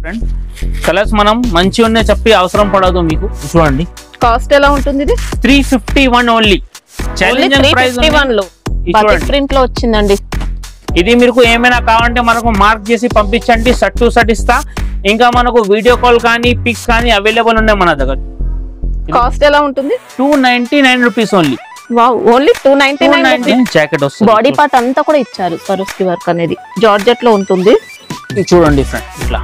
Friend colours మనం మంచి ఉన్నాయి చెప్పి అవసరం పడదు మీకు. చూడండి కాస్ట్ ఎలా ఉంటుంది ఇది? 351 ఓన్లీ. ఛాలెంజింగ్ ప్రైస్ 351 లో బకెట్ ప్రింట్ లో వచ్చిందండి. ఇది మీకు ఏమైనా కావాలంటే మనకు మార్క్ చేసి పంపించండి, షర్ట్ టు షర్ట్ ఇస్తా. ఇంకా మనకు వీడియో కాల్ కానీ పిక్స్ కానీ అవైలబుల్ ఉన్నాయి మన దగ్గర. కాస్ట్ ఎలా ఉంటుంది? 299 rupees only. Wow, only 299. Jacket వస్తుంది, బాడీ పార్ట్ అంతా కూడా ఇచ్చారు. సరోస్కి వర్క్ అనేది జార్జెట్ లో ఉంటుంది. చూడండి ఫ్రెండ్, ఇట్లా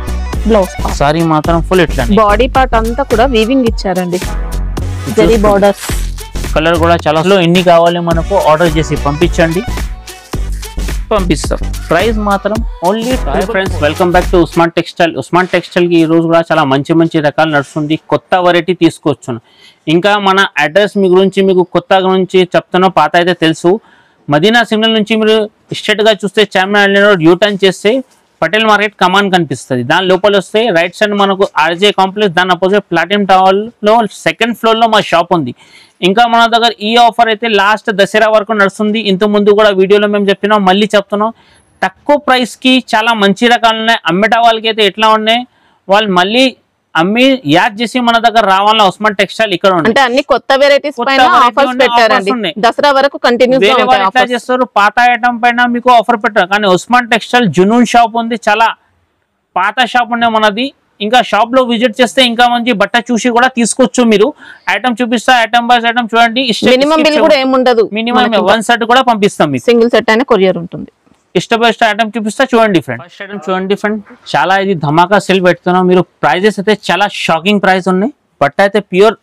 బ్లౌజ్ సారీ మాత్రం ఫుల్ ఇట్లా బాడీ పార్ట్ అంతా కూడా వీవింగ్ ఇచ్చారండి. జరీ బోర్డర్స్. కలర్ కూడా చాలా ఎన్ని కావాలి మనకు ఆర్డర్ చేసి పంపించండి, పంపిస్తాం. ప్రైస్ మాత్రం only. Friends welcome back to Usman textile. Usman textile కి ఈ రోజు కూడా చాలా మంచి మంచి రకాలు నడుస్తుంది. కొత్త వెరైటీ తీసుకొచ్చాను. ఇంకా మన అడ్రస్ మీ గురించి మీకు కొత్త గురించి చెప్తాను, పాత అయితే తెలుసు. మదీనా సిగ్నల్ నుంచి మీరు స్ట్రైట్ గా చూస్తే చార్మినార్ రోడ్ యూటర్న్ చేస్తే పటేల్ మార్కెట్ కమాన్ కనిపిస్తుంది. దాని లోపల వస్తే రైట్ సైడ్ మనకు ఆర్జే కాంప్లెక్స్, దాని అపోజిట్ ప్లాటినం టవర్ లో సెకండ్ ఫ్లోర్ లో మా షాప్ ఉంది. ఇంకా మన దగ్గర ఈ ఆఫర్ అయితే లాస్ట్ దసరా వరకు నడుస్తుంది. ఇంత ముందు కూడా వీడియోలో మేము చెప్పినాం, మళ్ళీ చెప్తున్నాం. తక్కువ ప్రైస్ కి చాలా మంచి రకాలు ఉన్నాయి. అమ్మేట వాళ్ళకి అయితే ఎట్లా ఉన్నాయి, వాళ్ళు మళ్ళీ అమ్మి యాడ్ చేసి మన దగ్గర రావాల. ఉస్మాన్ టెక్స్టైల్ ఇక్కడ ఉంది. అంటే అన్ని కొత్త వెరైటీస్ పైన ఆఫర్స్ పెట్టారండి. దసరా వరకు కంటిన్యూస్ గా ఉంటాయి. ఎట్లా చేస్తారు, పాత ఐటమ్ పైన మీకు ఆఫర్ పెట్టారు. కానీ ఉస్మాన్ టెక్స్టైల్ జునూన్ షాప్ ఉంది, చాలా పాత షాప్ ఉన్నాయి మనది. ఇంకా షాప్ లో విజిట్ చేస్తే ఇంకా మంచి బట్ట చూసి కూడా తీసుకోవచ్చు. మీరు ఐటమ్ చూపిస్తా, ఐటమ్ బై ఐటమ్ చూడండి. మినిమం బిల్ కూడా ఏముండదు, మినిమం 1 సెట్ కూడా పంపిస్తాం మీకు. సింగిల్ సెట్ అయినా కొరియర్ ఉంటుంది. ఇష్ట ఐటమ్ చూపిస్తా చూడండి ఫ్రెండ్. ఫస్ట్ ఐటమ్ చూడండి ఫ్రెండ్, చాలా ఇది ధమాకా సేల్ పెడుతున్నాం. మీరు ప్రైజెస్ అయితే చాలా షాకింగ్ ప్రైస్ ఉన్నాయి. బట్ట అయితే ప్యూర్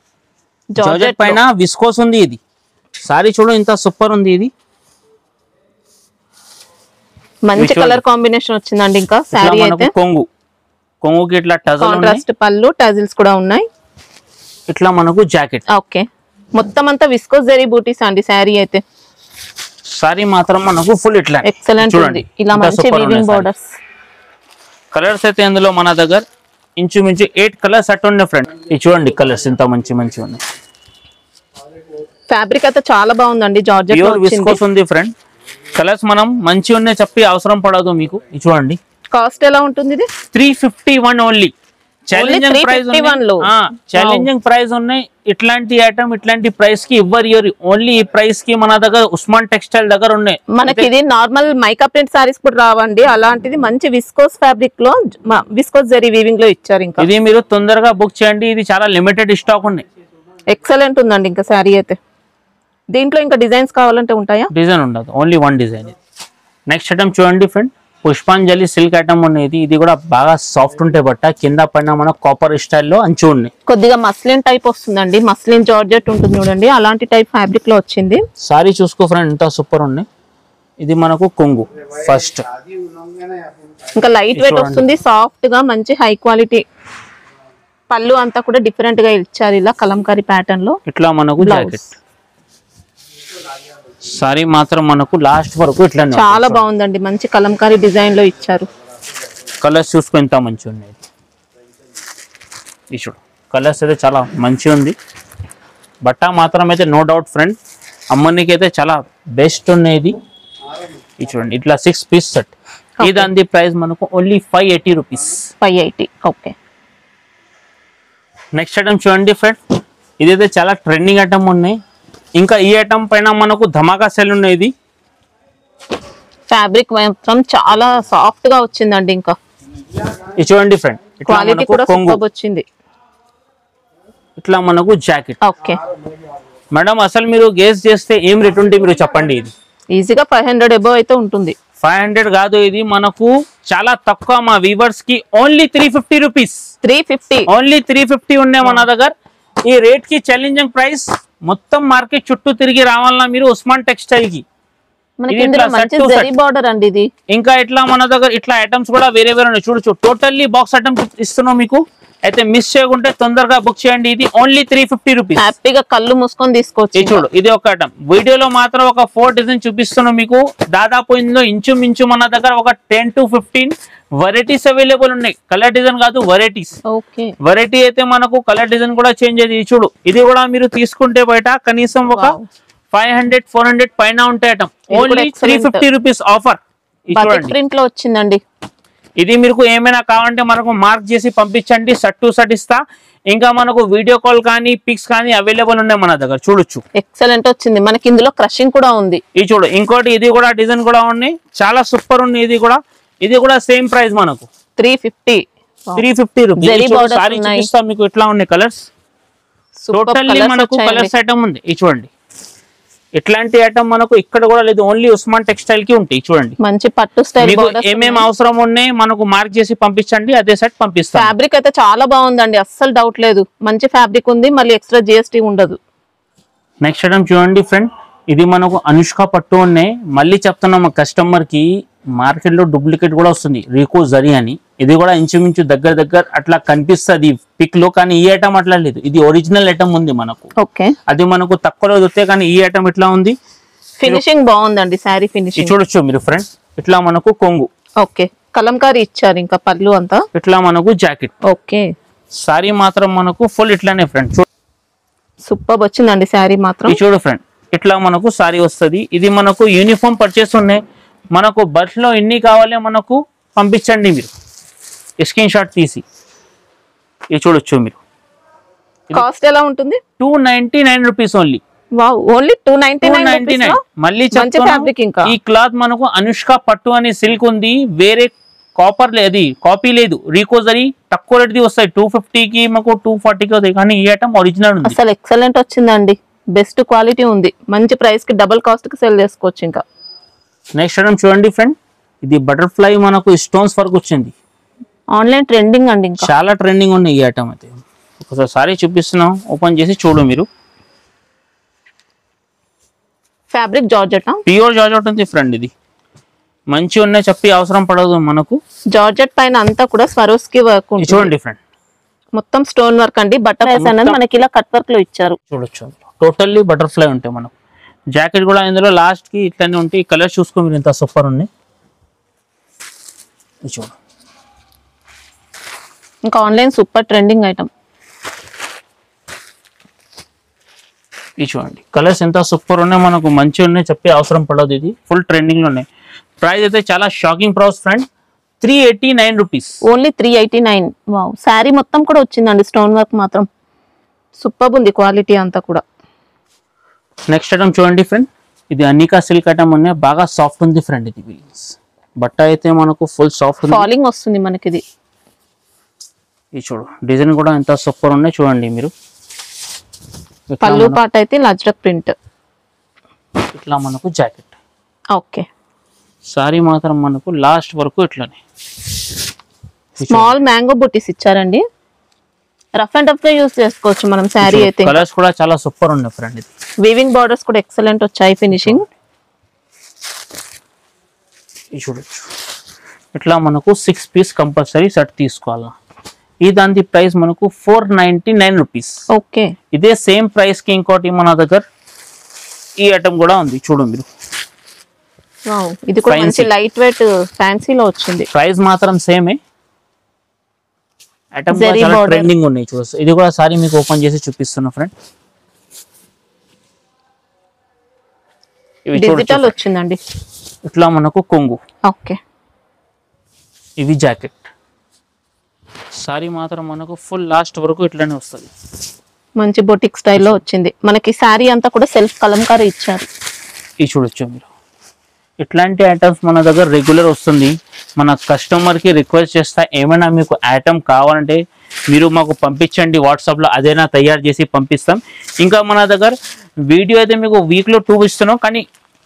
జార్జెట్ పైన విస్కోస్ ఉంది. ఇది సారీ చూడు ఇంత సూపర్ ఉంది. ఇది మంచి కలర్ కాంబినేషన్ వచ్చిందండి. ఇంకా సారీ అయితే కొంగుకి ఇట్లా కాంట్రాస్ట్ పళ్ళు, టజిల్స్ కూడా ఉన్నాయి. ఇట్లా మనకు జాకెట్. ఓకే, మొత్తం అంతా విస్కోస్ జరీ బూటీస్ అండి. సారీ అయితే సారీ మాత్రం మనకు ఫుల్ ఇట్లా ఎక్సలెంట్ ఉంది. ఇలా మంచి వీవింగ్ బోర్డర్స్. కలర్స్ అయితే ఇందులో మన దగ్గర ఇంచుమించు 8 కలర్స్ అట్ ఉన్నాయి ఫ్రెండ్. ఇది చూడండి కలర్స్ ఇంత మంచి మంచి ఉన్నాయి. ఫ్యాబ్రిక్ అయితే చాలా బాగుందండి. జార్జెట్ ప్యూర్ విస్కోస్ ఉంది ఫ్రెండ్. కలర్స్ మనం మంచి ఉన్నాయి చెప్పి అవసరం పడదు మీకు. ఇది చూడండి. కాస్ట్ ఎలా ఉంటుంది ఇది? 351 ఓన్లీ. ఛాలెంజింగ్ ప్రైస్ లో ఛాలెంజింగ్ ప్రైస్ ఉన్నాయి. ఇట్లాంటి ఐటమ్ ఇట్లాంటి ప్రైస్ కి ఇవ్వరు. ఓన్లీ ఈ ప్రైస్ కి మన దగ్గర ఉస్మాన్ టెక్స్టైల్ దగ్గర ఉన్నాయి. మనకి ఇది నార్మల్ మైకా ప్రింట్ సారీస్ కూడా రావండి. అలాంటిది మంచి విస్కోస్ ఫ్యాబ్రిక్ లో విస్కోస్ జరీ వీవింగ్ లో ఇచ్చారు. ఇంకా ఇది మీరు తొందరగా బుక్ చేయండి. ఇది చాలా లిమిటెడ్ స్టాక్ ఉన్నాయి. ఎక్సలెంట్ ఉందండి. ఇంకా సారీ అయితే దీంట్లో ఇంకా డిజైన్స్ కావాలంటే ఉంటాయా? డిజైన్ ఉండదు, ఓన్లీ 1 డిజైన్. నెక్స్ట్ ఐటమ్ చూడండి ఫ్రెండ్, పుష్పాంజలి సిల్క్ ఐటమ్ ఉన్నది. ఇది కూడా బాగా సాఫ్ట్ ఉంటే బట్ట, కింద పైన మన కాపర్ స్టైల్లో అంచు ఉన్నాయి. కొద్దిగా మస్లిన్ టైప్ వస్తుందండి. మస్లిన్ జార్జెట్ ఉంటుంది చూడండి, అలాంటి టైప్ ఫ్యాబ్రిక్ లో వచ్చింది. సారీ చూసుకో ఫ్రెండ్, ఎంత సూపర్ ఉన్నాయి. ఇది మనకు కొంగు ఫస్ట్. ఇంకా లైట్ వెయిట్ వస్తుంది, సాఫ్ట్ గా మంచి హై క్వాలిటీ. పళ్ళు అంతా కూడా డిఫరెంట్ గా ఇచ్చారు, ఇలా కలంకారీ ప్యాటర్న్ లో. ఇట్లా మనకు జాకెట్. సారీ మాత్రం మనకు లాస్ట్ వరకు ఇట్లా చాలా బాగుందండి. మంచి కలంకారీ డిజైన్ లో ఇచ్చారు. కలర్స్ చూసుకో ఎంత మంచి ఉన్నాయి. చూడు కలర్స్ అయితే చాలా మంచి ఉంది. బట్ట మాత్రం అయితే నో డౌట్ ఫ్రెండ్, అమ్మనికి అయితే చాలా బెస్ట్ ఉన్నాయి. ఇది చూడండి, ఇట్లా 6 పీస్ సెట్. ఇది అంది ప్రైస్ మనకు only 580 rupees. 580. Okay, next item చూడండి ఫ్రెండ్, ఇదైతే చాలా ట్రెండింగ్ ఐటమ్ ఉన్నాయి. ఇంకా ఈ ఐటమ్ పైన మనకు ధమాకా సెల్ ఉన్నాయి. ఇది ఫ్యాబ్రిక్ మాత్రం చాలా సాఫ్ట్ గా వచ్చిందండి. ఇంకా ఇది చూడండి ఫ్రెండ్, క్వాలిటీ కూడా సూపర్ వచ్చింది. ఇట్లా మనకు జాకెట్. ఓకే మేడం, అసలు మీరు గెస్ చేస్తే ఏం రేట్ ఉంటే మీరు చెప్పండి. ఇది ఈజీగా 500 అబౌవ్ అయితే ఉంటుంది. 500 కాదు, ఇది మనకు చాలా తక్కువ. మా వీవర్స్ కి ఓన్లీ 350 రూపీస్. 350 ఓన్లీ 350 ఉన్నాయి మన దగ్గర. ఈ రేట్ కి ఛాలెంజింగ్ ప్రైస్. మొత్తం మార్కెట్ చుట్టూ తిరిగి రావాలన్నా మీరు ఉస్మాన్ టెక్స్టైల్ కి. ఇంకా ఇట్లా మన దగ్గర ఇట్లా ఐటమ్స్ కూడా వేరే వేరే ఉన్నాయి. చూడొచ్చు, టోటల్లీ బాక్స్ ఐటమ్స్ ఇస్తున్నాం మీకు. అయితే మిస్ చేయకుంటే తొందరగా బుక్ చేయండి. ఇది ఓన్లీ 350 రూపీస్. హ్యాపీగా కళ్ళు మూసుకొని తీసుకోవచ్చు. చూడు, ఇది ఒక ఐటమ్. వీడియోలో మాత్రం ఒక 4 డిజైన్ చూపిస్తున్నాం మీకు. దాదాపు ఇందులో ఇంచుమించు మన దగ్గర ఒక 10 to 15 వెరైటీస్ అవైలబుల్ ఉన్నాయి. కలర్ డిజైన్ కాదు, వెరైటీస్. వెరైటీ అయితే మనకు కలర్ డిజైన్ కూడా చేంజ్ అయ్యేది. చూడు, ఇది కూడా మీరు తీసుకుంటే బయట కనీసం ఒక 500-400 పైన ఉంటాయి. Only 350 rupees offer. ప్రింట్ లో వచ్చిందండి. ఇది మీకు ఏమైనా కావాలంటే మనకు మార్క్ చేసి పంపించండి, షర్ట్ టు షర్ట్ ఇస్తా. ఇంకా మనకు వీడియో కాల్ కానీ పిక్స్ కానీ అవైలబుల్ ఉన్నాయి మన దగ్గర, చూడొచ్చు. ఎక్సలెంట్ వచ్చింది మనకి, ఇందులో క్రషింగ్ కూడా ఉంది. ఇది చూడు, ఇంకోటి ఇది కూడా డిజైన్ కూడా ఉన్నాయి, చాలా సూపర్ ఉంది. ఇది కూడా సేమ్ ప్రైస్ మనకు 350 రూపీస్. సారీ చూపిస్తా మీకు, ఇట్లా ఉన్నాయి కలర్స్. టోటల్లీ మనకు కలర్స్ ఐటమ్ ఉంది. ఇది చూడండి, ఇట్లాంటి ఐటమ్ మనకు ఇక్కడ కూడా లేదు, ఓన్లీ ఉస్మాన్ టెక్స్టైల్ కి ఉంటాయి. చూడండి మంచి పట్టు స్టైల్. ఏమేమి అవసరం ఉన్నాయి మనకు మార్క్ చేసి పంపించండి, అదే సెట్ పంపిస్తాం. ఫ్యాబ్రిక్ అయితే చాలా బాగుందండి, అస్సలు డౌట్ లేదు. మంచి ఫ్యాబ్రిక్ ఉంది, మళ్ళీ ఎక్స్ట్రా జిఎస్టీ ఉండదు. నెక్స్ట్ ఐటమ్ చూడండి ఫ్రెండ్, ఇది మనకు అనుష్క పట్టు ఉన్నాయి. మళ్ళీ చెప్తున్నాం కస్టమర్ కి, మార్కెట్ లో డూప్లికేట్ కూడా వస్తుంది రీకో జరీ అని. ఇది కూడా ఇంచుమించు దగ్గర అట్లా కనిపిస్తుంది పిక్ లో, కానీ ఈ ఐటమ్ అట్లా లేదు. ఇది ఒరిజినల్ ఐటమ్ ఉంది మనకు. ఓకే, అది మనకు తక్కువలో దొరికితే, కానీ ఈ ఐటమ్ ఇట్లా ఉంది. ఫినిషింగ్ బాగుందండి, శారీ ఫినిషింగ్ చూడొచ్చు మీరు ఫ్రెండ్. ఇట్లా మనకు కొంగు, ఓకే, కలంకారీ ఇచ్చారు. ఇంకా పళ్ళు అంతా ఇట్లా మనకు జాకెట్. ఓకే, సారీ మాత్రం మనకు ఫుల్ ఇట్లానే ఫ్రెండ్. సూపర్ వచ్చిందండి శారీ మాత్రం. చూడు ఫ్రెండ్, ఇట్లా మనకు సారీ వస్తుంది. ఇది మనకు యూనిఫామ్ పర్చేస్ ఉన్నాయి. మనకు బల్క్ లో ఎన్ని కావాలి మనకు పంపించండి, మీరు స్క్రీన్ షాట్ తీసి. ఇది చూడొచ్చు మీరు. కాస్ట్ ఎలా ఉంటుంది? 299 రూపీస్ ఓన్లీ. Wow, only 299. మళ్ళీ ఫ్యాబ్రిక్. ఇంకా ఈ క్లాత్ మనకు అనుష్క పట్టు అని సిల్క్ ఉంది, వేరే కాపర్ లేదు, కాపీ లేదు. రీకోజరీ తక్కువ రేట్ ది వస్తాయి, 250 కి మాకు 240 కి వస్తాయి, కానీ ఈ ఐటమ్ ఒరిజినల్ ఉంది. అసలు ఎక్సలెంట్ వచ్చిందండి, బెస్ట్ క్వాలిటీ ఉంది. మంచి ప్రైస్ కి డబుల్ కాస్ట్ కి సెల్ చేసుకోవచ్చు. ఇంకా నెక్స్ట్ ఐటమ్ చూడండి ఫ్రెండ్, ఇది బటర్ఫ్లై మనకు స్టోన్స్ వర్క్ వచ్చింది. ఆన్లైన్ ట్రెండింగ్ అండి, ఇంకా చాలా ట్రెండింగ్ ఉన్నాయి ఈ ఐటమ్ అయితే. ఒకసారి చూపిస్తున్నాం, ఓపెన్ చేసి చూడు మీరు. ఫ్యాబ్రిక్ జార్జెట్, ప్యూర్ జార్జెట్ ఉంది ఫ్రెండ్. ఇది మంచి ఉన్నాయి, చెప్పి అవసరం పడదు మనకు. జార్జెట్ పైన అంతా కూడా స్వరోస్కి వర్క్ ఉంటుంది. చూడండి ఫ్రెండ్, మొత్తం స్టోన్ వర్క్ అండి. బటర్ఫ్లైస్ అనేది మనకి ఇలా కట్ వర్క్ లో ఇచ్చారు. చూడొచ్చు, టోటల్లీ బటర్ఫ్లై ఉంటాయి మనకు. జాకెట్ కూడా ఇందులో లాస్ట్ కి ఇట్లానే ఉంటాయి. కలర్ చూసుకో మీరు, ఎంత సూపర్ ఉన్నాయి. చూడు, ఇంకా ఆన్లైన్ సూపర్ ట్రెండింగ్ ఐటమ్. ఇది చూడండి, కలర్స్ ఎంత సూపర్ ఉన్నాయి మనకు, మంచిగా ఉన్నాయి, చెప్పి అవసరం పడదు. ఇది ఫుల్ ట్రెండింగ్ లో ఉన్నాయి. ప్రైస్ అయితే చాలా shocking price friend, 389 rupees. Only 389. Wow, sari మొత్తం కూడా వచ్చిందండి, స్టోన్ వర్క్ మాత్రం సూపర్ ఉంది, క్వాలిటీ అంతా కూడా. నెక్స్ట్ ఐటమ్ చూడండి ఫ్రెండ్, ఇది అనికా సిల్క్ ఐటమ్ ఉన్నాయి, బాగా సాఫ్ట్ ఉంది ఫ్రెండ్. ఇది బట్ట అయితే మనకు ఫుల్ సాఫ్ట్ ఫాలింగ్ వస్తుంది మనకి. ఇది చూడు, డిజైన్ కూడా ఎంత సూపర్ ఉన్నాయి చూడండి మీరు. పళ్ళు పాట అయితే లజ్రక్ ప్రింట్. ఇట్లా మనకు జాకెట్. ఓకే, సారీ మాత్రం మనకు లాస్ట్ వరకు ఇట్లానే స్మాల్ మ్యాంగో బుటీస్ ఇచ్చారండి. రఫ్ అండ్ టఫ్ గా యూస్ చేసుకోవచ్చు మనం శారీ అయితే. కలర్స్ కూడా చాలా సూపర్ ఉన్నాయి ఫ్రెండ్. ఇది వీవింగ్ బార్డర్స్ కూడా ఎక్సలెంట్ వచ్చాయి, ఫినిషింగ్. చూడొచ్చు, ఇట్లా మనకు 6 పీస్ కంపల్సరీ సెట్ తీసుకోవాలా. ఈ దాని ప్రైస్ మనకు 499 రూపీస్. ఓకే, ఇదే సేమ్ ప్రైస్ కి ఇంకోటి మన దగ్గర ఈ ఐటమ్ కూడా ఉంది, చూడు మీరు. ఇది కూడా మంచి లైట్ వెయిట్ ఫ్యాన్సీలో వచ్చింది. ప్రైస్ మాత్రం సేమే, ఐటమ్ చాలా ట్రెండింగ్ ఉన్నాయి. చూడొచ్చు, ఇది కూడా సారీ మీకు ఓపెన్ చేసి చూపిస్తున్నా ఫ్రెండ్. డిజిటల్ వచ్చిందండి. ఇట్లా మనకు కొంగు. ఓకే, ఇవి జాకెట్. సారీ మాత్రం మనకు ఫుల్ లాస్ట్ వరకు ఇట్లానే వస్తుంది. మంచి బొటిక్ స్టైల్లో వచ్చింది మనకి. సారీ అంతా కూడా సెల్ఫ్ కలంకారీ ఇచ్చారు. ఇది చూడొచ్చు మీరు. ఇట్లాంటి ఐటమ్స్ మన దగ్గర రెగ్యులర్ వస్తుంది. మన కస్టమర్కి రిక్వెస్ట్ చేస్తా, ఏమైనా మీకు ఐటమ్ కావాలంటే మీరు మాకు పంపించండి వాట్సాప్లో, అదేనా తయారు చేసి పంపిస్తాం. ఇంకా మన దగ్గర వీడియో అయితే మీకు వీక్లో 2 ఇస్తున్నాం, కానీ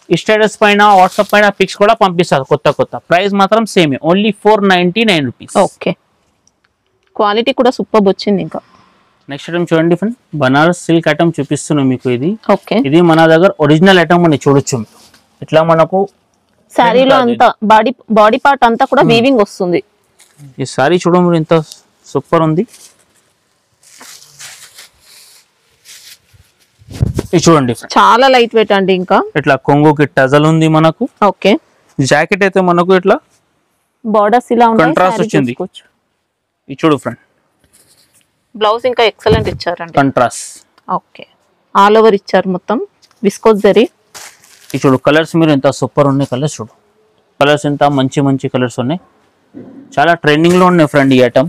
స్టేటస్ పైన వాట్సాప్ పైన పిక్స్ కూడా పంపిస్తారు కొత్త. ప్రైస్ మాత్రం సేమే, ఓన్లీ 499 రూపీస్. ఓకే, క్వాలిటీ కూడా సూపర్ వచ్చింది. ఇంకా నెక్స్ట్ ఐటమ్ చూడండి ఫ్రెండ్, బనారస్ సిల్క్ ఐటమ్ చూపిస్తున్నాం మీకు. ఇది ఓకే, ఇది మన దగ్గర ఒరిజినల్ ఐటమ్ అని చూడొచ్చు. ఇట్లా మనకు శారీలో అంతా బాడీ పార్ట్ అంతా కూడా వీవింగ్ వస్తుంది. ఈ సారీ చూడండి ఎంత సూపర్ ఉంది. ఇది చూడండి చాలా లైట్ వెయిట్ అండి. ఇంకా ఇట్లా కొంగుకి టజల్ ఉంది మనకు. ఓకే, జాకెట్ అయితే మనకు ఇట్లా బోర్డర్స్ ఇలా ఉంటాయి, కంట్రాస్ట్ వచ్చింది. ఇది చూడు ఫ్రెండ్, బ్లౌజ్ ఇంకా ఎక్సలెంట్ ఇచ్చారండి, కంట్రాస్ట్. ఓకే, ఆల్ ఓవర్ ఇచ్చారు మొత్తం విస్కోస్ జరీ. ఇది చూడు, కలర్స్ మీరు ఎంత సూపర్ ఉన్నాయి. కలర్స్ చూడు, కలర్స్ ఎంత మంచి కలర్స్ ఉన్నాయి. చాలా ట్రెండింగ్ లో ఉన్నాయి ఫ్రెండ్ ఈ ఐటమ్.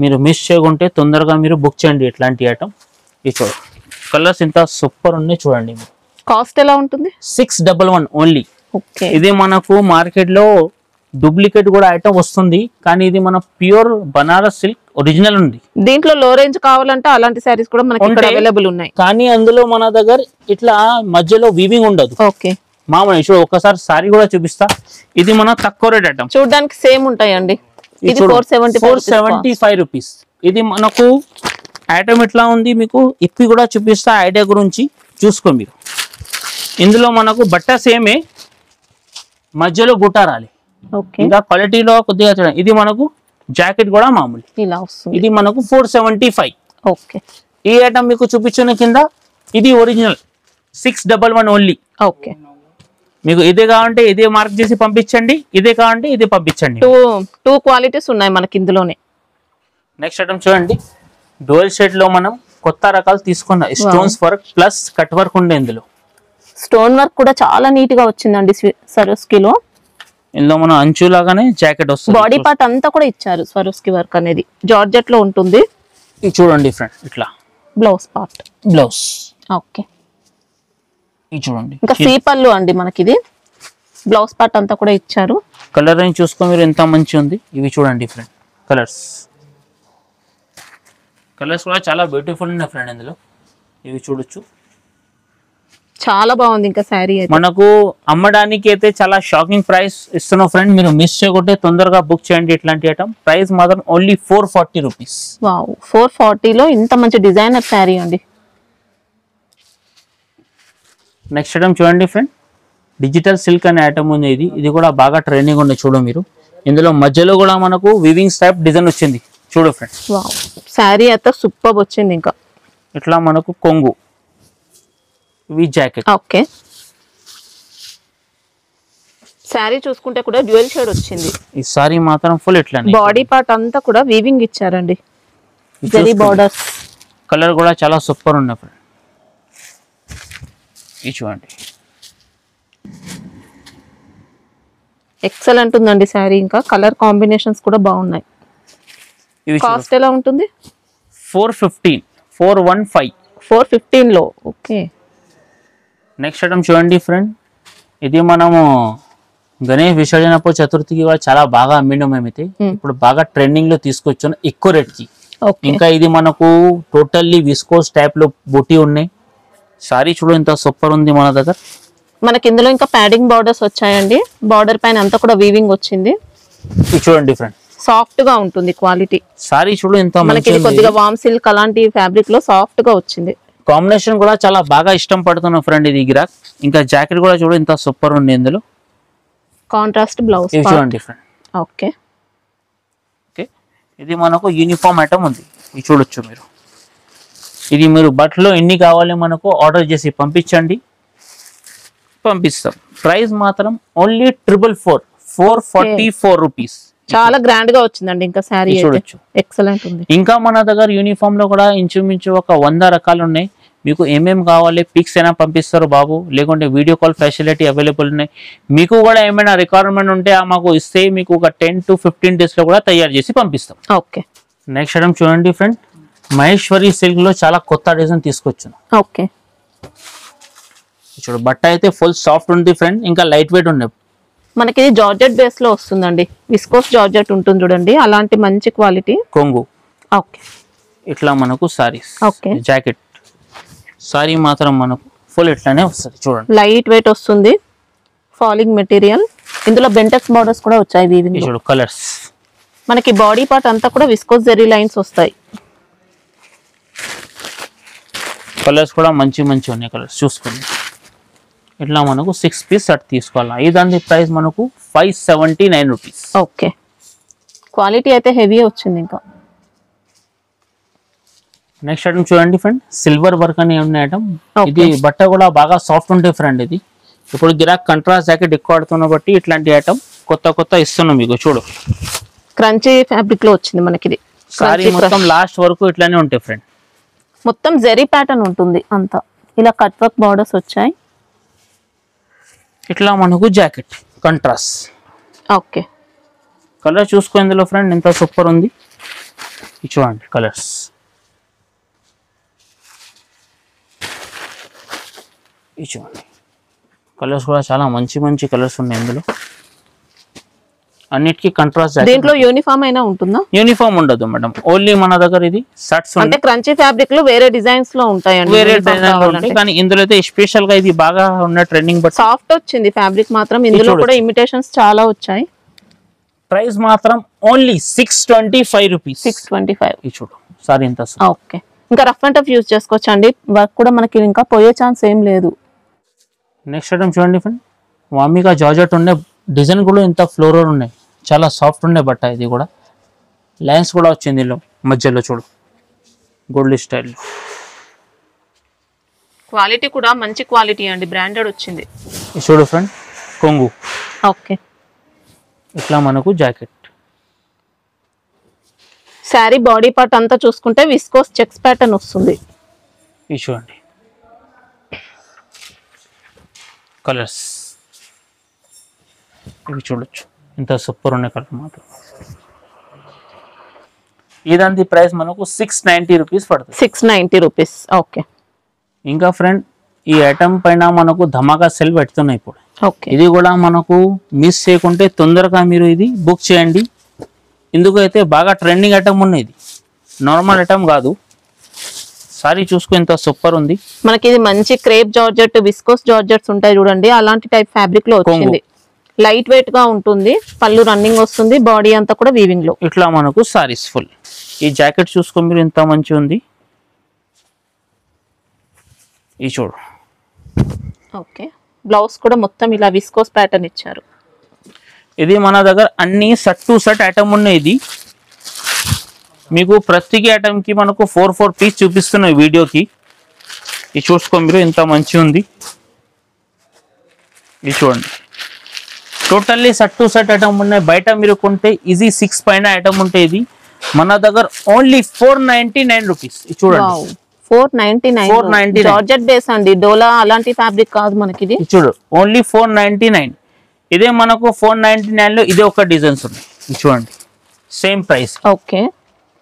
మీరు మిస్ చేయకుంటే తొందరగా మీరు బుక్ చేయండి ఇట్లాంటి ఐటమ్. ఇది చూడండి, కలర్స్ ఇంత సూపర్ ఉన్నాయి చూడండి. కాస్ట్ ఎలా ఉంటుంది? 611 ఓన్లీ. ఓకే, ఇది మనకు మార్కెట్ లో డూప్లికేట్ కూడా ఐటమ్ వస్తుంది, కానీ ఇది మన ప్యూర్ బనారస్ సిల్క్ ఒరిజినల్ ఉంది. దీంట్లో లో రేంజ్ కావాలంటే అలాంటి సారీస్ కూడా మనకి ఇక్కడ అవైలబుల్ ఉన్నాయి. కానీ అందులో మన దగ్గర ఇట్లా మధ్యలో వీవింగ్ ఉండదు. ఓకే, మామూలు ఇప్పుడు ఒకసారి సారీ కూడా చూపిస్తా. ఇది మన తక్కువ రేట్ ఐటమ్, చూడడానికి సేమ్ ఉంటాయండి. ఇది 475 రూపీస్. ఇది మనకు ఐటమ్ ఇట్లా ఉంది, మీకు ఇప్పి కూడా చూపిస్తా ఐడియా గురించి చూసుకో మీరు. ఇందులో మనకు బట్ట సేమే, మధ్యలో బుట్ట రాలి. ఇంకా క్వాలిటీలో కొద్దిగా చూడండి. ఇది మనకు జాకెట్ కూడా మామూలు ఇలా వస్తుంది. ఇది మనకు 475. ఓకే, ఈ ఐటమ్ మీకు చూపించిన కింద ఇది ఒరిజినల్ 611 ఓన్లీ. ఓకే, మీకు ఇదే కావాలంటే ఇదే మార్క్ చేసి పంపించండి, ఇదే కావాలంటే ఇదే పంపించండి. టూ క్వాలిటీస్ ఉన్నాయి మనకి ఇందులోనే. నెక్స్ట్ ఐటమ్ చూడండి, డోల్ షేడ్ లో మనం కొత్త రకాలు తీసుకున్న stones work plus cut work ఉండే. ఇందులో స్టోన్ వర్క్ కూడా చాలా నీట్ గా వచ్చిందండి స్వరోస్కిలో. ఇందులో మనం అంచు లాగానే జాకెట్ వస్తుంది. బాడీ పార్ట్ అంతా కూడా ఇచ్చారు. స్వరోస్కి వర్క్ అనేది జార్జెట్ లో ఉంటుంది. ఇది చూడండి ఫ్రెండ్, ఇట్లా బ్లౌజ్ పార్ట్. బ్లౌజ్ ఓకే, ఇది చూడండి. ఇంకా సీ పళ్ళు అండి మనకి. ఇది బ్లౌజ్ పార్ట్ అంతా కూడా ఇచ్చారు. కలర్ రేంజ్ చూసుకో మీరు ఎంత మంచి ఉంది. ఇవి చూడండి ఫ్రెండ్, కలర్స్ కూడా చాలా బ్యూటిఫుల్ ఉన్నాయి ఫ్రెండ్. ఇందులో ఇవి చూడొచ్చు, చాలా బాగుంది. ఇంకా శారీ మనకు అమ్మడానికి అయితే చాలా షాకింగ్ ప్రైస్ ఇస్తున్నాం ఫ్రెండ్. మీరు మిస్ చేయకుంటే తొందరగా బుక్ చేయండి ఇట్లాంటి ఐటమ్. ప్రైస్ మాత్రం ఓన్లీ 440 రూపీస్. వావ్, 440 లో ఇంత మంచి డిజైనర్ శారీ అండి. నెక్స్ట్ ఐటమ్ చూడండి ఫ్రెండ్, డిజిటల్ సిల్క్ అనే ఐటమ్ ఉంది. ఇది కూడా బాగా ట్రెండింగ్ ఉంది చూడు మీరు. ఇందులో మధ్యలో కూడా మనకు వివింగ్స్ టైప్ డిజైన్ వచ్చింది చూడు ఫ్రెండ్. వావ్, శారీ అయితే సూపర్ వచ్చింది. ఇంకా ఇట్లా మనకు కొంగు, ఇవి జాకెట్. ఓకే, శారీ చూసుకుంటే కూడా డ్యూయల్ షేడ్ వచ్చింది. ఈ సారీ మాత్రం ఫుల్ ఇట్లా బాడీ పార్ట్ అంతా కూడా వీవింగ్ ఇచ్చారండి. జరీ బోర్డర్స్. కలర్ కూడా చాలా సూపర్ ఉన్నాయి ఫ్రెండ్. ఇది చూడండి, ఎక్సలెంట్ ఉందండి శారీ. ఇంకా కలర్ కాంబినేషన్స్ కూడా బాగున్నాయి. కాస్ట్ ఎలా ఉంటుంది? 415 లో. ఓకే, నెక్స్ట్ ఐటమ్ చూడండి ఫ్రెండ్, ఇది మనము గణేష్ విసర్జన చతుర్థికి కూడా చాలా బాగా అమ్మినాం మేమైతే. ఇప్పుడు బాగా ట్రెండింగ్ లో తీసుకొచ్చాను ఎక్కువ రేట్ కి. ఇంకా ఇది మనకు టోటల్లీ విస్కోస్ టైప్ లో బూటీ ఉన్నాయి. సారీ చూడు ఎంత సూపర్ ఉంది మన దగ్గర. మనకి ఇందులో ఇంకా ప్యాడింగ్ బార్డర్స్ వచ్చాయండి. బార్డర్ పైన అంతా కూడా వీవింగ్ వచ్చింది. ఇది చూడండి ఫ్రెండ్, సాఫ్ట్ గా ఉంటుంది క్వాలిటీ. సారీ చూడు ఎంత మనకి కొద్దిగా వామ్ సిల్క్ అలాంటి ఫ్యాబ్రిక్ లో సాఫ్ట్ గా వచ్చింది. కాంబినేషన్ కూడా చాలా బాగా ఇష్టం పడుతున్నా ఫ్రెండ్ ఇది గిరాక్. ఇంకా జాకెట్ కూడా చూడు ఎంత సూపర్ ఉంది. ఇందులో కాంట్రాస్ట్ బ్లౌజ్ చూడండి ఫ్రెండ్. ఓకే, ఓకే, ఇది మనకు యూనిఫామ్ ఐటమ్ ఉంది. ఇది చూడొచ్చు మీరు. ఇది మీరు బట్టలు ఎన్ని కావాలి మనకు ఆర్డర్ చేసి పంపించండి, పంపిస్తాం. ప్రైస్ మాత్రం ఓన్లీ 444 రూపీస్. చాలా గ్రాండ్ గా వచ్చిందండి. ఇంకా శారీ చూడొచ్చు, ఎక్సలెంట్ ఉంది. ఇంకా మన దగ్గర యూనిఫామ్ లో కూడా ఇంచుమించు ఒక 100 రకాలు ఉన్నాయి. మీకు ఏమేమి కావాలి పిక్స్ అయినా పంపిస్తారు బాబు, లేకుంటే వీడియో కాల్ ఫెసిలిటీ అవైలబుల్ ఉన్నాయి. మీకు కూడా ఏమైనా రిక్వైర్మెంట్ ఉంటే మాకు ఇస్తే మీకు ఒక 10 to 15 డేస్ లో కూడా తయారు చేసి పంపిస్తాం. ఓకే, నెక్స్ట్ ఐటమ్ చూడండి ఫ్రెండ్, మహేశ్వరి సిల్క్ లో చాలా కొత్త డిజైన్ తీసుకొచ్చాను. ఓకే, చూడు బట్ట అయితే ఫుల్ సాఫ్ట్ ఉంది ఫ్రెండ్, ఇంకా లైట్ వెయిట్ ఉంది. మనకి ఇది జార్జెట్ బేస్ లో వస్తుందండి. విస్కోస్ జార్జెట్ ఉంటుంది చూడండి, అలాంటి మంచి క్వాలిటీ కొంగు. ఓకే, ఇట్లా మనకు సారీస్. ఓకే, జాకెట్ సారీ మాత్రం మనకు ఫుల్ ఇట్లానే వస్తుంది చూడండి. లైట్ వెయిట్ వస్తుంది, ఫాలింగ్ మెటీరియల్. ఇందులో బెంటెక్స్ బార్డర్స్ కూడా వచ్చాయి వీవింగ్. చూడు కలర్స్. మనకి బాడీ పార్ట్ అంతా కూడా విస్కోస్ జెరీ లైన్స్ వస్తాయి. కలర్స్ కూడా మంచి ఉన్నాయి కలర్స్ చూసుకోండి. ఇట్లా మనకు 6 పీస్ సెట్ తీసుకోవాలి. దాని ప్రైస్ మనకు 579 రూపీస్. ఓకే, క్వాలిటీ అయితే హెవీ వచ్చింది. ఇంకా నెక్స్ట్ ఐటమ్ చూడండి ఫ్రెండ్, సిల్వర్ వర్క్ అని ఉన్న ఐటమ్. ఇది బట్ట కూడా బాగా సాఫ్ట్ ఉంటాయి ఫ్రెండ్. ఇది ఇప్పుడు గిరాక్ కంట్రాస్ట్ జాకెట్ ఎక్కువ ఆడుతున్న బట్టి ఇట్లాంటి ఐటమ్ కొత్త ఇస్తున్నాం మీకు. చూడు క్రంచీ ఫ్యాబ్రిక్ లో వచ్చింది మనకి. ఇది సారీ మొత్తం లాస్ట్ వరకు ఇట్లానే ఉంటాయి ఫ్రెండ్. మొత్తం జెరీ ప్యాటర్న్ ఉంటుంది అంతా. ఇలా కట్ వర్క్ బార్డర్స్ వచ్చాయి. ఇట్లా మనకు జాకెట్ కంట్రాస్ట్. ఓకే, కలర్ చూసుకో ఇందులో ఫ్రెండ్ ఎంత సూపర్ ఉంది. ఇది చూడండి కలర్స్. ఇది చూడండి కలర్స్ కూడా చాలా మంచి మంచి కలర్స్ ఉన్నాయి ఇందులో. అన్నిటికీ కంట్రాస్ట్. దీంట్లో యూనిఫామ్ అయినా ఉంటుందా? యూనిఫామ్ ఉండదు మేడం, ఓన్లీ మన దగ్గర ఇది షర్ట్స్. అంటే క్రంచీ ఫ్యాబ్రిక్ లో వేరే డిజైన్స్ లో ఉంటాయండి, వేరే డిజైన్ ఉంటాయి, కానీ ఇందులో అయితే స్పెషల్ గా ఇది బాగా ఉన్న ట్రెండింగ్. బట్ సాఫ్ట్ వచ్చింది ఫ్యాబ్రిక్ మాత్రం. ఇందులో కూడా ఇమిటేషన్స్ చాలా వచ్చాయి. ప్రైస్ మాత్రం ఓన్లీ 625 రూపీస్. 625. ఇది చూడు సారీ ఇంత. ఓకే, ఇంకా రఫ్ అండ్ టఫ్ యూజ్ చేసుకోవచ్చు అండి. వర్క్ కూడా మనకి ఇంకా పోయే ఛాన్స్ ఏం లేదు. నెక్స్ట్ ఐటమ్ చూడండి ఫ్రెండ్, వామిగా జార్జెట్ ఉండే డిజైన్ కూడా ఇంత ఫ్లోరల్ ఉన్నాయి, చాలా సాఫ్ట్ ఉండే బట్ట. ఇది కూడా లైన్స్ కూడా వచ్చింది ఇందులో మధ్యలో చూడు గోల్డ్ స్టైల్. క్వాలిటీ కూడా మంచి క్వాలిటీ అండి, బ్రాండెడ్ వచ్చింది. చూడు ఫ్రెండ్ కొంగు. ఓకే, ఇట్లా మనకు జాకెట్. శారీ బాడీ పార్ట్ అంతా చూసుకుంటే విస్కోస్ చెక్స్ ప్యాటర్న్ వస్తుంది. ఇది చూడండి కలర్స్, ఇవి చూడొచ్చు ఇంత సూపర్ ఉన్నాయి కలర్ మాత్రం. ఇదంతా ప్రైస్ మనకు 690 రూపీస్ పడుతుంది. 690 రూపీస్. ఓకే, ఇంకా ఫ్రెండ్ ఈ ఐటమ్ పైన మనకు ధమాకా సెల్ పెడుతున్నాయి ఇప్పుడు. ఓకే, ఇది కూడా మనకు మిస్ చేయకుంటే తొందరగా మీరు ఇది బుక్ చేయండి. ఎందుకైతే బాగా ట్రెండింగ్ ఐటమ్ ఉన్నాయి, ఇది నార్మల్ ఐటమ్ కాదు. సారీ చూసుకో ఎంత సూపర్ ఉంది. మనకి ఇది మంచి క్రేప్ జార్జెట్, విస్కోస్ జార్జెట్స్ ఉంటాయి చూడండి, అలాంటి టైప్ ఫ్యాబ్రిక్ లో వచ్చింది. లైట్ వెయిట్ గా ఉంటుంది, పళ్ళు రన్నింగ్ వస్తుంది, బాడీ అంతా కూడా వీవింగ్ లో. ఇట్లా మనకు సారీస్ ఫుల్. ఈ జాకెట్ చూసుకో మీరు ఎంత మంచి ఉంది. ఈ చూడు. ఓకే, బ్లౌజ్ కూడా మొత్తం ఇలా విస్కోస్ ప్యాటర్న్ ఇచ్చారు. ఇది మన దగ్గర అన్ని సెట్ టు సెట్ ఐటమ్ ఉన్నాయి. ఇది మీకు ప్రతి ఐటమ్ కి మనకు 4 పీస్ చూపిస్తున్నాయి వీడియోకి. ఇది చూసుకో మీరు ఎంత మంచి ఉంది. ఇది చూడండి totally set to set item ఉన్నాయి. బయట మీరు కొంటే ఈజీ 6 పైన ఐటమ్ ఉంటాయి. ఇది మన దగ్గర ఓన్లీ 499 రూపీస్. ఇది చూడండి 499 జార్జెట్ బేస్ అండి, డోలా అలాంటి ఫ్యాబ్రిక్ కాదు మనకి. ఇది చూడు ఓన్లీ 499. ఇదే మనకు 499 లో ఇదే ఒక డిజైన్స్ ఉన్నాయి. ఇది చూడండి సేమ్ ప్రైస్. ఓకే,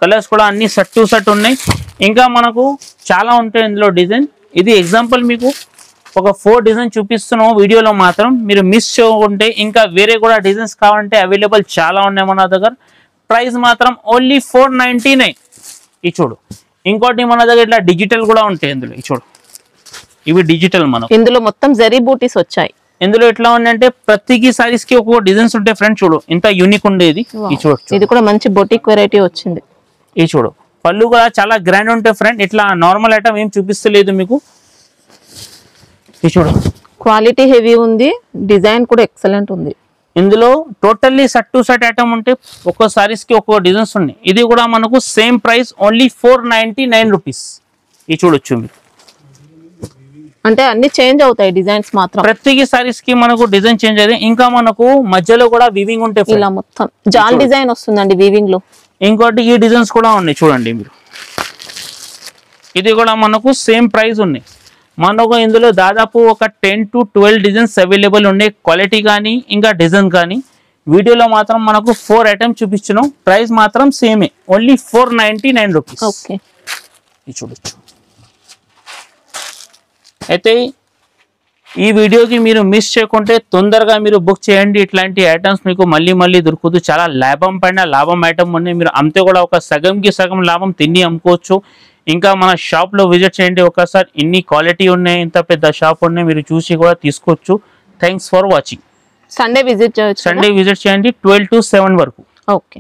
కలర్స్ కూడా అన్ని సెట్ టు సెట్ ఉన్నాయి. ఇంకా మనకు చాలా ఉంటాయి ఇందులో డిజైన్. ఇది ఎగ్జాంపుల్ మీకు ఒక 4 డిజైన్ చూపిస్తున్నాం వీడియోలో మాత్రం. మీరు మిస్ చేయకుంటే ఇంకా వేరే కూడా డిజైన్స్ కావాలంటే అవైలబుల్ చాలా ఉన్నాయి మన దగ్గర. ప్రైస్ మాత్రం ఓన్లీ 499. ఇది చూడు ఇంకోటి మన దగ్గర ఇట్లా డిజిటల్ కూడా ఉంటాయి ఇందులో. ఇది చూడు ఇవి డిజిటల్ మనకు. ఇందులో మొత్తం జరీ బూటీస్ వచ్చాయి. ఇందులో ఎట్లా ఉందంటే ప్రతికి సారీస్ కి ఒక్కొక్క డిజైన్స్ ఉంటాయి ఫ్రెండ్. చూడు ఇంత యూనిక్ ఉండేది. ఇది చూడు, ఇది కూడా మంచి బొటిక్ వెరైటీ వచ్చింది. ఇది చూడు పళ్ళు కూడా చాలా గ్రాండ్ ఉంటాయి ఫ్రెండ్. ఇట్లా నార్మల్ ఐటమ్ ఏం చూపిస్తలేదు మీకు. ఇది చూడు క్వాలిటీ హెవీ ఉంది, డిజైన్ కూడా ఎక్సలెంట్ ఉంది. ఇందులో totally set to set item ఉంటే ఒక్కో సారీస్ కి ఒక్కో డిజైన్స్ ఉన్నాయి. ఇది కూడా మనకు సేమ్ ప్రైస్ ఓన్లీ 499 రూపీస్. ఇది చూడొచ్చు మీరు. అంటే అన్ని చేంజ్ అవుతాయి డిజైన్స్ మాత్రం. ప్రతి సారీస్ కి మనకు డిజైన్ చేంజ్ అయితే ఇంకా మనకు మధ్యలో కూడా వీవింగ్ ఉంటాయి. ఇలా మొత్తం జాల్ డిజైన్ వస్తుందండి వీవింగ్ లో. ఇంకోటి ఈ డిజైన్స్ కూడా ఉన్నాయి చూడండి మీరు. ఇది కూడా మనకు సేమ్ ప్రైస్ ఉన్నాయి. మనకు ఇందులో దాదాపు ఒక 10 to 12 డిజైన్స్ అవైలబుల్ ఉండే. క్వాలిటీ కానీ ఇంకా డిజైన్ కానీ వీడియోలో మాత్రం మనకు 4 ఐటమ్స్ చూపించినాం. ప్రైస్ మాత్రం సేమే ఓన్లీ 499 రూపీస్. ఓకే, ఇది చూడొచ్చు. అయితే ఈ వీడియోకి మీరు మిస్ చేయకుంటే తొందరగా మీరు బుక్ చేయండి. ఇట్లాంటి ఐటమ్స్ మీకు మళ్ళీ మళ్ళీ దొరుకుతూ చాలా లాభం పైన లాభం ఐటమ్ ఉన్నాయి. మీరు అమ్మితే కూడా ఒక సగంకి సగం లాభం తిని అమ్ముకోవచ్చు. ఇంకా మన షాప్లో విజిట్ చేయండి ఒకసారి. ఇన్ని క్వాలిటీ ఉన్నాయి, ఇంత పెద్ద షాప్ ఉన్నాయి, మీరు చూసి కూడా తీసుకోవచ్చు. Thanks for watching. Sunday visit చేయొచ్చు. సండే విజిట్ చేయండి 12 to 7 వరకు. ఓకే.